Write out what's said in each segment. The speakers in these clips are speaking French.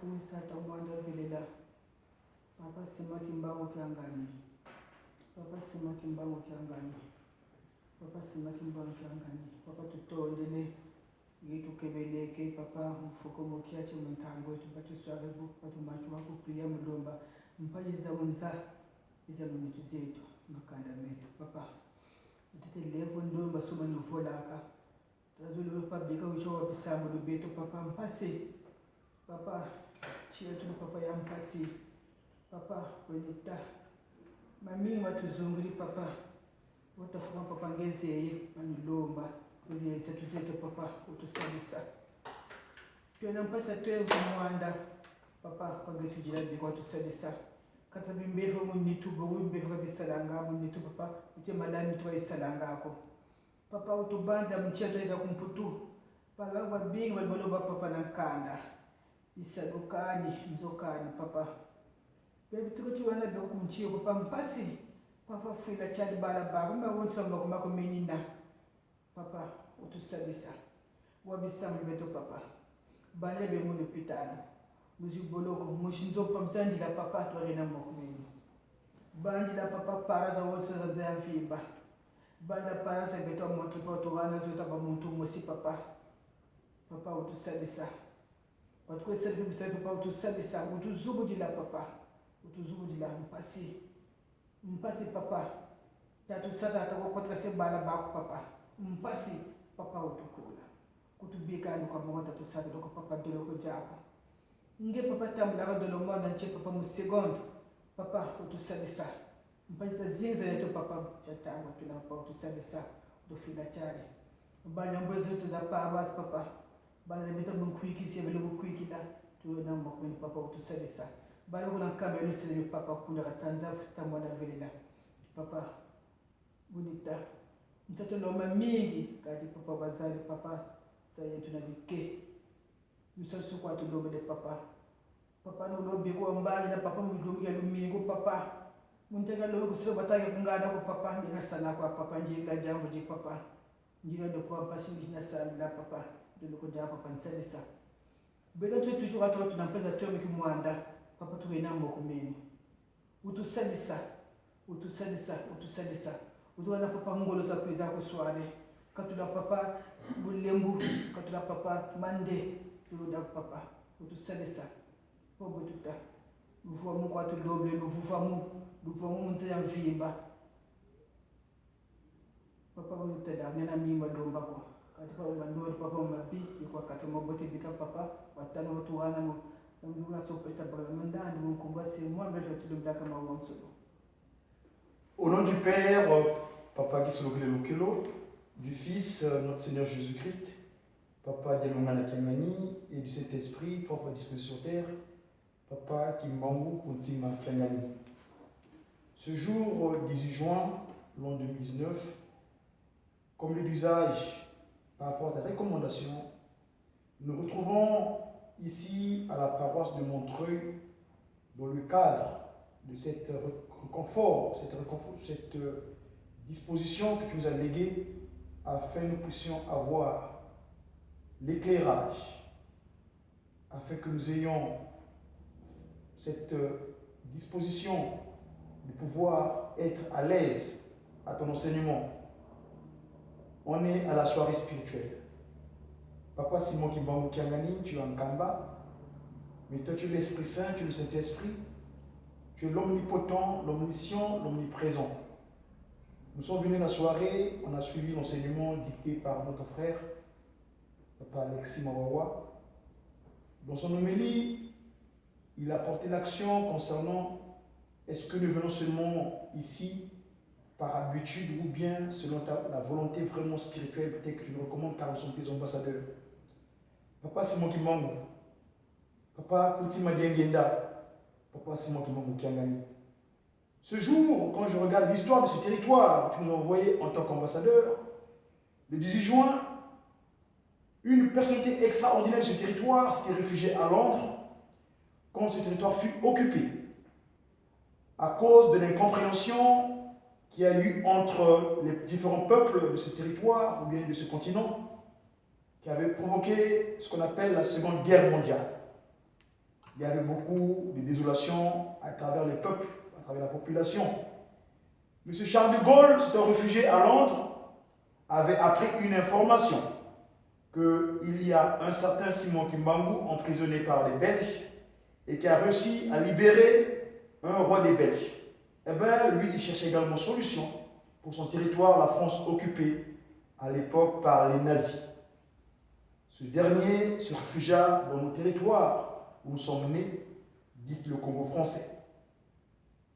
fuisa tamwanda vilela. Papa sima kimbango kiangani. Papa sima kimbango kiangani. Papa sima kimbango kiangani. Papa tutondele gitu kebeleke papa mfuko mokiache mtango tupate swala buku patu macho wako pia mdomba mpaje za unza iza mnitu zetu makanda metu papa tete levo ndomba soma nuvolaka tazulu papa bika ushowa bisambu lubeto papa mpase papa chia tu papa ya mpasi papa kwenita mami matuzunguri papa watafuka papa ngezeye manulomba kuzi zetu zetu papa utusalisa pia nampasa tuwe kumwanda papa kwa getu jirabi kwa utusalisa kata bimbevo munitubo bimbevo bisalanga munitu papa ute malami tuwa isalanga ako papa utubanja mchia tuweza kumputu pala wa bingi waliboloba papa na kanda isadukani mzokani papa bebi tuko chuwana beku mchio papa mpasi papa fuila chali bala babu mba wonsa mbako menina papa utusalisa wabisambu beto papa bale be mu l'hôpital muziboloko mushinzopa msanji la papa twarena mokumeni banji la papa para za wonsa za mfimba banda para za beto montu potwana zota ba muntu mosi papa papa utusalisa watko serbi bisa papa utusalisa utuzubu la papa utuzubu la mpasi papa tatu sata atakokotra se bala bako papa mpasi papa utukula kutubika ni kwa mwata tusata doko papa dolo kujako nge papa tambula ka dolo mwanda nche papa musegondo papa utusalisa mpasi zinza yetu papa chatango tuna papa utusalisa dofila chari banya mbozo yetu za pabas papa banya limita mkwiki siya vile mkwiki la tuwe na mkwini papa utusalisa banya kuna kama yusile papa kuna katanza tamwana vile la papa bunita mtoto loma mingi kati papa bazali papa saye tunazike yusasu kwa tulobe de papa papa no lobi ko mbali na papa mudungi ya lumingo papa muntega lo kusiro batake kungada ko papa ndina sana kwa papa njinga jambo ji papa njinga de kwa pasi ndina sana papa de ko ja papa nsalisa beta tu toujours ato tunampeza tomi kimwanda papa tuwena mokumeni utusalisa utuwana papa ngolo za kuiza kuswale katula papa bulembu katula papa mande turuda papa utusalisa pobo tuta mvua mu kwa tulobe luvufa mu nze ya mvimba papa utenda ngena mimba domba ko katika ndoro papa mabi kwa kata mabote bika papa watano watu wana mu ndunga sopeta balamandani mu kumbasi mwambe tulumda kama wonso. Au nom du Père, Papa Gisolokile Lokelo, du Fils, notre Seigneur Jésus-Christ, Papa Dialongana Kiangani, et du Saint-Esprit, trois fois disposé sur terre, Papa Kimbangu Kuntima Kiangani. Ce jour, 18 juin, l'an 2019, comme l'usage par rapport à la recommandation, nous retrouvons ici à la paroisse de Montreuil, dans le cadre de cette disposition que tu nous as léguée afin que nous puissions avoir l'éclairage, afin que nous ayons cette disposition de pouvoir être à l'aise à ton enseignement. On est à la soirée spirituelle. Papa Simon Kimbangu Kiangani, tu es en Kamba, mais toi tu es l'Esprit Saint, tu es le Saint-Esprit. Tu es l'omnipotent, l'omniscient, l'omniprésent. Nous sommes venus la soirée, on a suivi l'enseignement dicté par notre frère, Papa Alexis Mawawa. Dans son homélie, il a porté l'action concernant est-ce que nous venons seulement ici par habitude ou bien selon la volonté vraiment spirituelle, peut-être que tu nous recommandes car nous sommes tes ambassadeurs. Papa Simon Kimbangu, Papa Koutima Diengenda, Papa Simon Kimbangu Kiangani. Ce jour, quand je regarde l'histoire de ce territoire que tu nous as envoyé en tant qu'ambassadeur, le 18 juin, une personnalité extraordinaire de ce territoire s'était réfugiée à Londres quand ce territoire fut occupé à cause de l'incompréhension qu'il y a eu entre les différents peuples de ce territoire ou bien de ce continent qui avait provoqué ce qu'on appelle la Seconde Guerre mondiale. il y avait beaucoup de désolation à travers les peuples, à travers la population. M. Charles de Gaulle, s'était réfugié à Londres, avait appris une information qu'il y a un certain Simon Kimbangu, emprisonné par les Belges, et qui a réussi à libérer un roi des Belges. Eh bien, lui, il cherchait également solution pour son territoire, la France occupée à l'époque par les nazis. Ce dernier se réfugia dans nos territoires où nous sommes nés, dites le Congo français.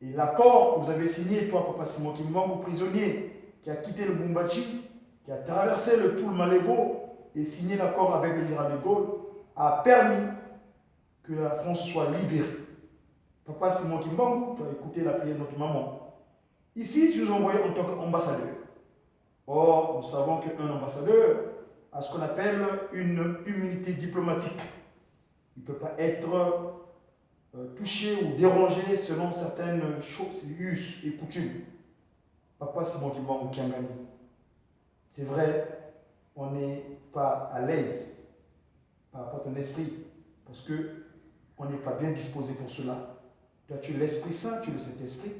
Et l'accord que vous avez signé, toi, Papa Simon Kimbangu, prisonnier, qui a quitté le Bumbachi, qui a traversé le Poul Malego et signé l'accord avec le général de Gaulle, a permis que la France soit libérée. Papa Simon Kimbangu, tu as écouté la prière de notre maman. Ici, tu nous envoies en tant qu'ambassadeur. Or, nous savons qu'un ambassadeur a ce qu'on appelle une immunité diplomatique. Il ne peut pas être touché ou dérangé selon certaines choses, us et coutumes. Papa Simon Kimbangu Kiangani. C'est vrai, on n'est pas à l'aise par rapport à ton esprit, parce qu'on n'est pas bien disposé pour cela. Toi, tu es l'Esprit Saint, tu es le Saint-Esprit.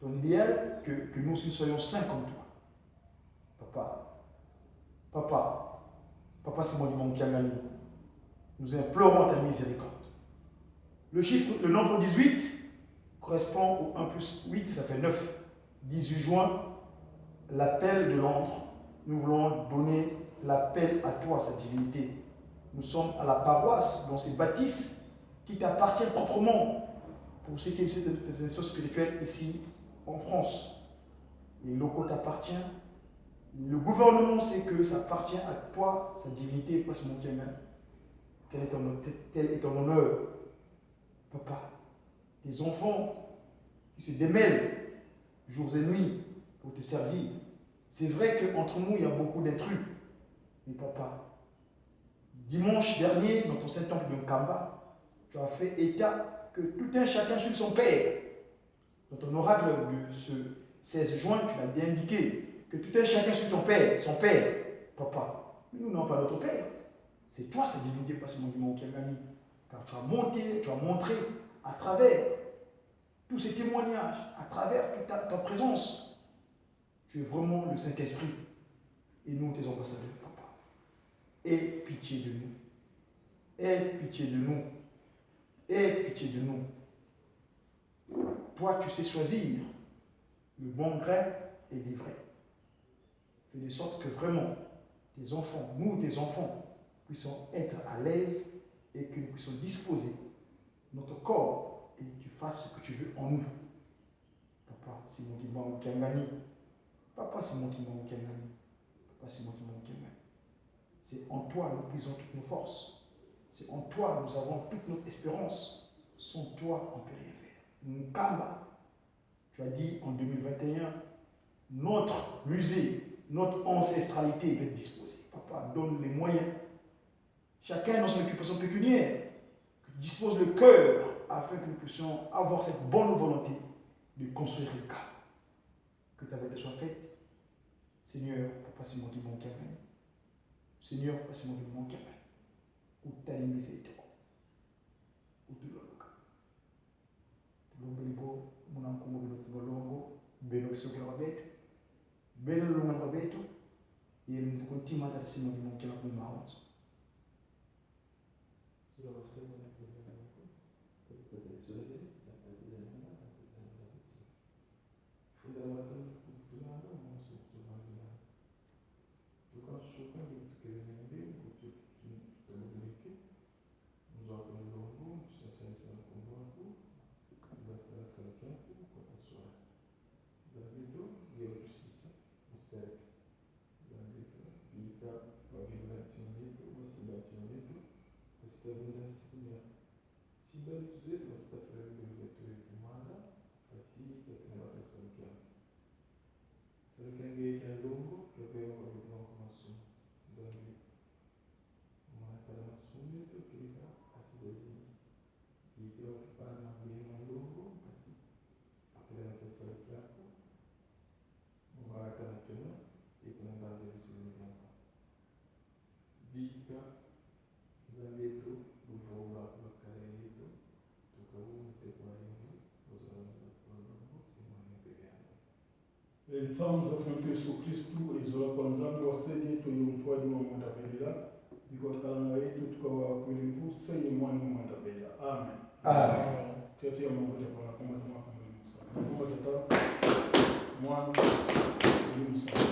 Ton idéal, que nous aussi soyons saints comme toi. Papa Simon Kimbangu Kiangani, nous implorons ta miséricorde. Le nombre 18 correspond au 1 plus 8, ça fait 9. 18 juin, l'appel de Londres. Nous voulons donner l'appel à toi, sa divinité. Nous sommes à la paroisse, dans ces bâtisses qui t'appartiennent proprement pour ce qui est des choses spirituelles ici en France. Les locaux t'appartiennent. Le gouvernement sait que ça appartient à toi, sa divinité, pas ce monde qui est tel est ton honneur. Papa, tes enfants qui se démêlent jours et nuits pour te servir. C'est vrai qu'entre nous, il y a beaucoup d'intrus. Mais papa, dimanche dernier, dans ton Saint-Temple de Nkamba, tu as fait état que tout un chacun suit son père. Dans ton oracle de ce 16 juin, tu l'as bien indiqué, que tout un chacun suit son père. Papa, nous n'avons pas notre père. C'est toi, cette divinité, pas seulement du monde qui a gagné. Car tu as montré à travers tous ces témoignages, à travers toute ta présence, tu es vraiment le Saint-Esprit. Et nous, tes ambassadeurs, papa. Aie pitié de nous. Aie pitié de nous. Aie pitié de nous. Toi, tu sais choisir le bon grain et l'ivraie. Fais de sorte que vraiment, tes enfants, nous, tes enfants, puissons être à l'aise et que nous puissions disposer notre corps et que tu fasses ce que tu veux en nous. Papa, c'est moi qui m'en Kiangani. Papa, c'est moi qui m'en Kiangani. Papa, c'est moi qui m'en Kiangani. C'est en toi nous puisons toutes nos forces. C'est en toi nous avons toute notre espérance. Sans toi, on ne peut rien faire. Nkamba, tu as dit en 2021, notre musée, notre ancestralité doit être disposée. Papa, donne les moyens. Chacun dans son occupation pécuniaire, dispose le cœur afin que nous puissions avoir cette bonne volonté de construire le cadre. Que ta volonté soit faite. Seigneur, Papa Simon qui manque à venir. Seigneur, Papa Simon qui manque à venir. Ou ta limite ou tout le cas. L'ombelibo, mon encomo de notre longo, beno qui se grave, beno le long rabeto, et nous continuons à Simon qui manque à venir. Entangu zafuntu Yesu Kristu ezola kwa nzambe waseye toyomtwaji wa mwenda velela iko kalanga yetu tukawa kulimvu seye mwani mwenda velela. Amen. Amen. Tete ya Mungu kwa kama mwaka mwema sana. Mungu tata mwana ni msana.